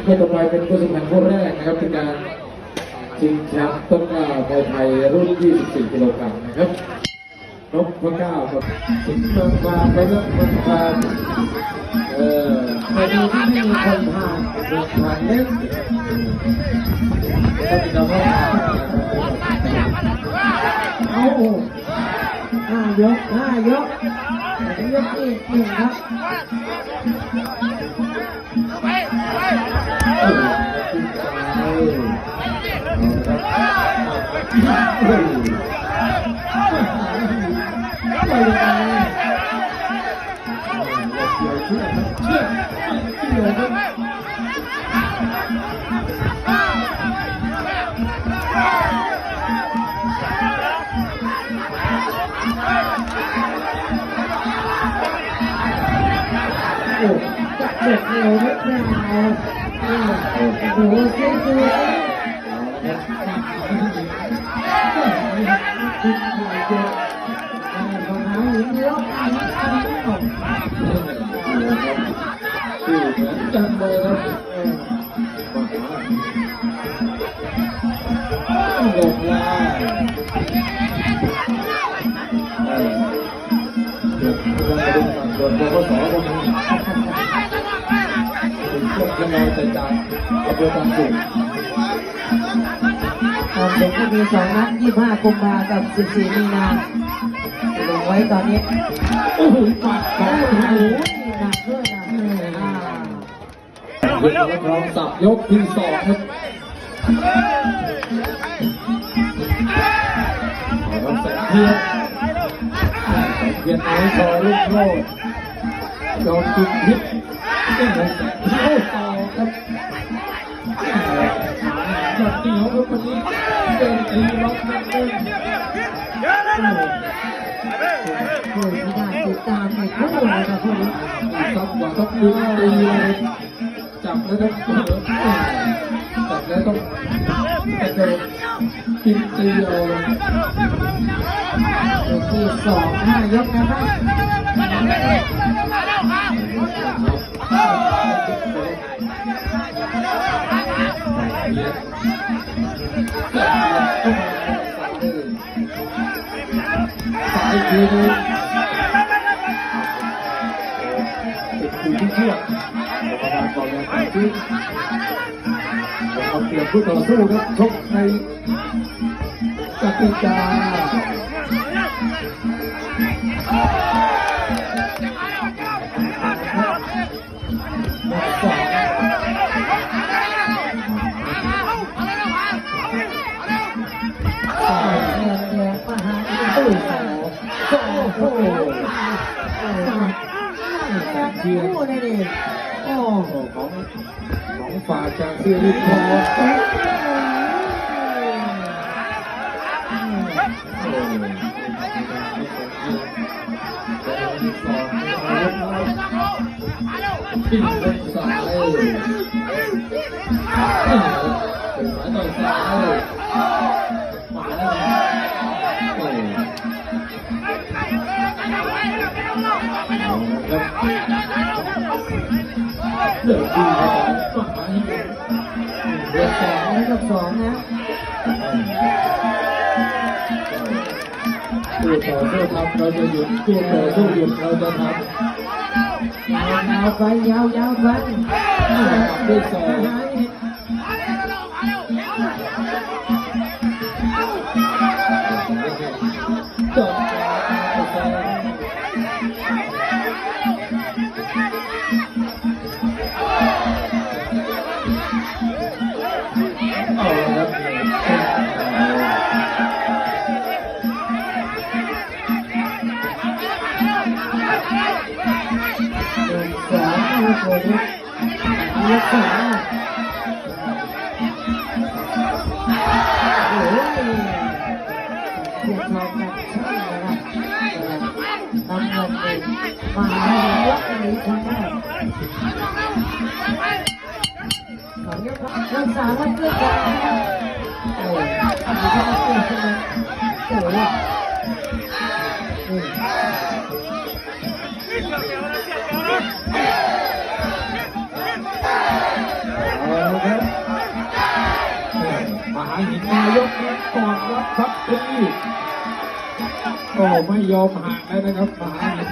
ให้ต่อไปเป็นผู้สมัครคนแรกนะครับเป็นการชิงแชมป์ต้นกล้ามวยไทยรุ่น 24 กิโลกรัมนะครับนพเก้าครับสิงห์เมืองบางไปเรื่องเมืองบางไปดูที่ไม่มีคนผ่านเมืองผ่านเล็กก็เป็นการว่าเอา5 ยกยกอีกหนึ่งครับไปยังไงเชื่อครับจับเด็กเร็วนิดนึงโอ้โหเสียตัวจังเลยครับหลบลาเดี๋ยวโดนปปสคนนี้พวกขโมยแต่จากอำเภอตากสุขตอนเด็กก็มี2 นัด25 กุมภาพันธ์กับ14 มีนาลงไว้ตอนนี้โอ้โหปัดของโอ้โหหนักด้วยนะยกแล้วพร้อมสับยกที่2ครับรับแสงเทียนเทียนเอาต่อลูกโลดโดนจุดพิษเจ้าแสงเทียนต่อครับยอดเหนียวครับวันนี้เดินตีล็อกนั่นเองโอ้ยไม่ได้ติดตามอีกทุกคนเลยครับพวกนี้ซับกว่าซับดึงตีเลยจับแล้วต้องจับแล้วต้องกระโดดกินตีเอายกที่2 5 ยกนะครับสายทีนึงติดอยู่ที่เชือกประมาณก่อนแล้วที่เอาเปรียบผู้ต่อสู้ครับชกในกติกาเทียนโอ้ของฝ่ายจากซีรีส์ทองที่เป็นสายเป็นสายต่อยสายมาแล้วเดือดดีเลยเดือด2 แล้วกับ 2 นะตัวต่อสู้ทำเราจะหยุดตัวต่อสู้หยุดเราจะทำยาวไปยาวไปด้วยสองจบเอาละคนนี้เลือกขาโอ้ยพวกเราแบบช่างนะครับทำเงินเองมาให้วัดนี้ทั้งหมดรักษาวัดเพื่อการโอ้ยมีแค่เพื่อนใช่ไหมโอ้ยเ หาหินมายกนี้ก่อนรับทับตีก็ไม่ยอมห่างเลยนะครับมหาหิน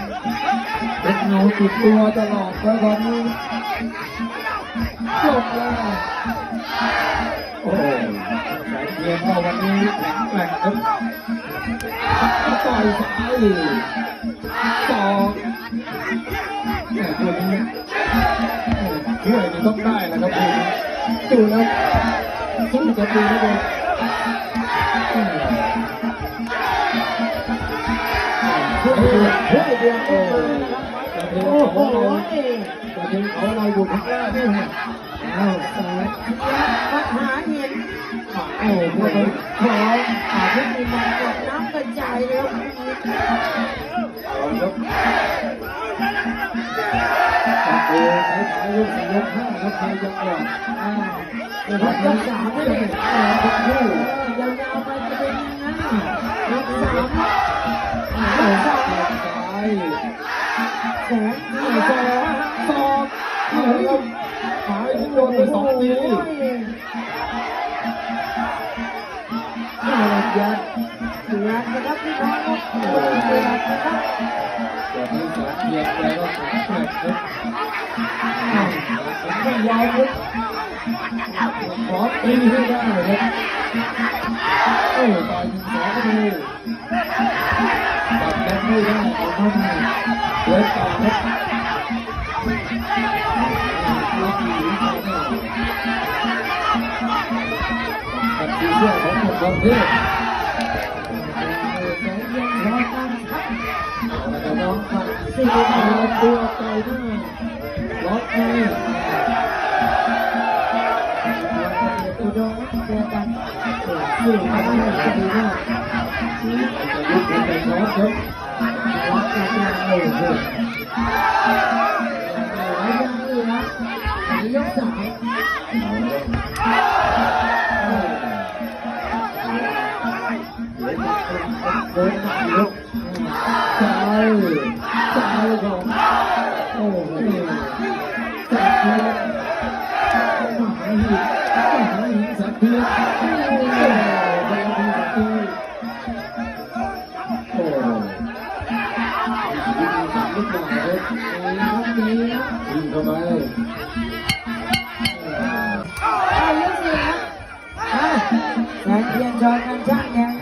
เป็นเงาติดตัวตลอดแล้วตอนนี้จบแล้วโอ้แสงเทียนว่าวันนี้แข็งแกร่งครับต่อยซ้ายสองแต่ตัวนี้ช่วยนี่ต้องได้แหละครับดูแล้วสู้จะดูแล้วเลยช่วยเดียวโอ้โหจะเป็นของเราอยู่ข้างหน้านี่ฮะอ้าวสาย ปัญหาเห็น โอ้โหขอ อาจจะมีมันกดน้ำกระจายเลยครับ ครับโอ้สายสายลูกสี่ยกห้าครับใครยังหลอกนะครับยกสามไม่ได้ทั้งคู่ยาวๆไปจะเป็นยังไงยกสาม สาย แสน สองเอาครับหายที่โดนไปสองที ยัดนะครับพี่น้องครับยัดนะครับ แต่ที่สองเพียงแค่ว่าแข็งแกร่งครับไม่ยาวครับขอตีให้ได้ครับโอ้ต่อยสองก็ดูตัดกันไม่ได้เอาทำเดินต่อครับล็อกหนีไปได้กับทีเสื้อของหมดความเทพน้องขับสี่ตัวต่อยหน้าล็อกใน ตัวโดนตัวกันสี่มาได้จะดีมาก จะยุบเป็นไปช็อตครับ ล็อกกันโอ้โหยังเหลือยกสามเดินหน้ายกซ้ายของโอ้โหจับเพียงมหาหินสักเพียงโอ้โหไปเอาทีสักทีโอ้โหยิงสักลูกหน่อยครับยิงเข้าไป ยกสี่ครับแสงเทียนจอยกันช่างแดง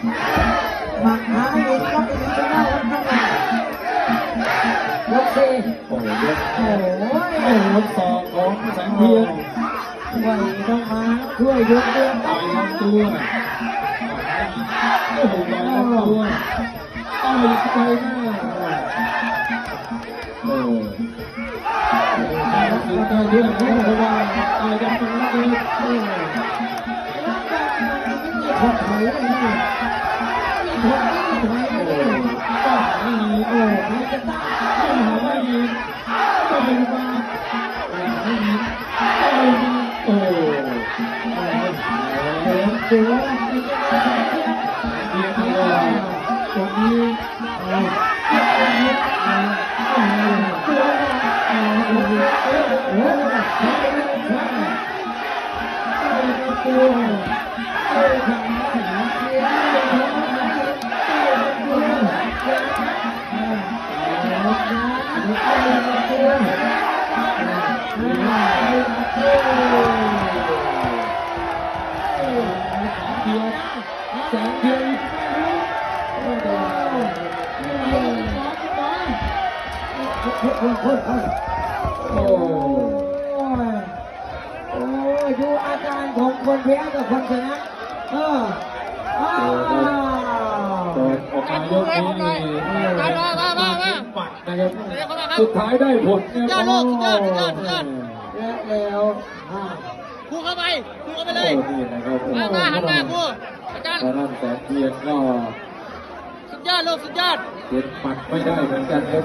มหาหินก็เป็นชนะวันทั้งวันยกสี่ โอ้โหยก โอ้ย โอ้โหศอกของแสงเทียน ช่วยต้องมาช่วยยกเดือน ต่อยลำตัวโอ้โหต่อยลำตัวต่อยไปหน้าโอ้สุดท้ายเรื่องของเพราะว่าต่อยกันมาแล้วนี่โอ้ ถอดถอยเลยนี่ถอดถอยเลย ก็ไม่มีโอ้ไม่จะตายไม่มีก็ไม่มาไม่มีก็ไม่มีโอ้ตัว เรียกว่าตรงนี้แสงเทียนโอ้ โอ้ดูอาการของคนแพ้กับคนชนะโดนออกมายกนี้ปัดนะครับสุดท้ายได้ผลนะครับ และแล้วครูเข้าไปเลย นี่นะครับ มาหันมาครูอาจารย์ ทางด้านแสงเทียนก็ สุดยอดลูกสุดยอด เด็ดปัดไม่ได้เหมือนกันครับ